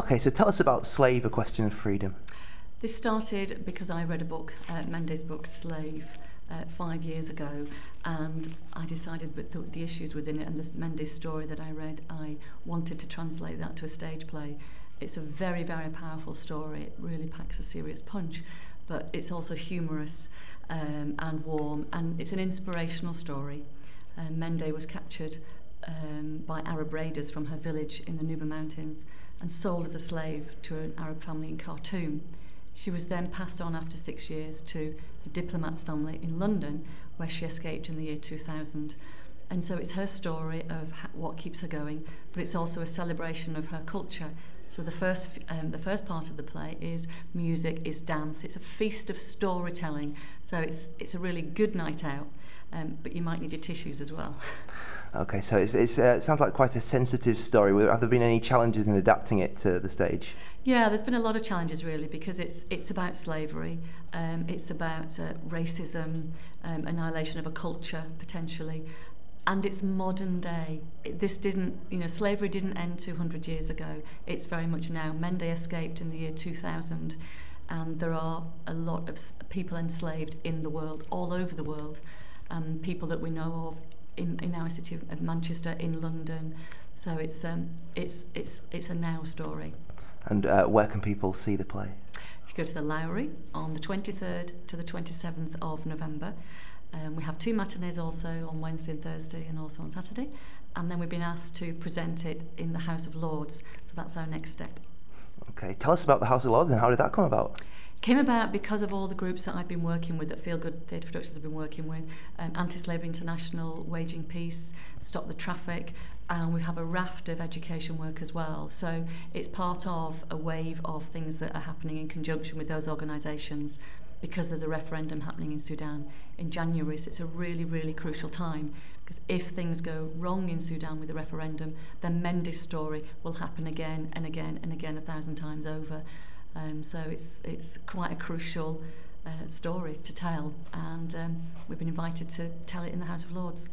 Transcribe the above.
Okay, so tell us about Slave, A Question of Freedom. This started because I read a book, Mendes' book Slave, 5 years ago, and I decided with the issues within it and this Mendes story that I read, I wanted to translate that to a stage play. It's a very, very powerful story. It really packs a serious punch, but it's also humorous and warm, and it's an inspirational story. Mende was captured by Arab raiders from her village in the Nuba Mountains and sold as a slave to an Arab family in Khartoum. She was then passed on after 6 years to a diplomat's family in London, where she escaped in the year 2000. And so it's her story of what keeps her going, but it's also a celebration of her culture. So the first part of the play is music, is dance. It's a feast of storytelling. So it's a really good night out, but you might need your tissues as well. Okay, so it sounds like quite a sensitive story. Have there been any challenges in adapting it to the stage? Yeah, there's been a lot of challenges really, because it's about slavery, it's about racism, annihilation of a culture potentially, and it's modern day. Slavery didn't end 200 years ago. It's very much now. Mende escaped in the year 2000, and there are a lot of people enslaved in the world, all over the world, people that we know of in our city of Manchester, in London. So it's a now story. And where can people see the play? If you go to the Lowry on the 23rd to the 27th of November. We have 2 matinees also on Wednesday and Thursday, and also on Saturday. And then we've been asked to present it in the House of Lords. So that's our next step. Okay, tell us about the House of Lords and how did that come about? Came about because of all the groups that I've been working with, that Feel Good Theatre Productions have been working with, Anti-Slavery International, Waging Peace, Stop the Traffic, and we have a raft of education work as well. So it's part of a wave of things that are happening in conjunction with those organisations, because there's a referendum happening in Sudan in January. So it's a really, really crucial time, because if things go wrong in Sudan with the referendum, then Mendes' story will happen again and again and again 1,000 times over. So it's quite a crucial story to tell, and we've been invited to tell it in the House of Lords.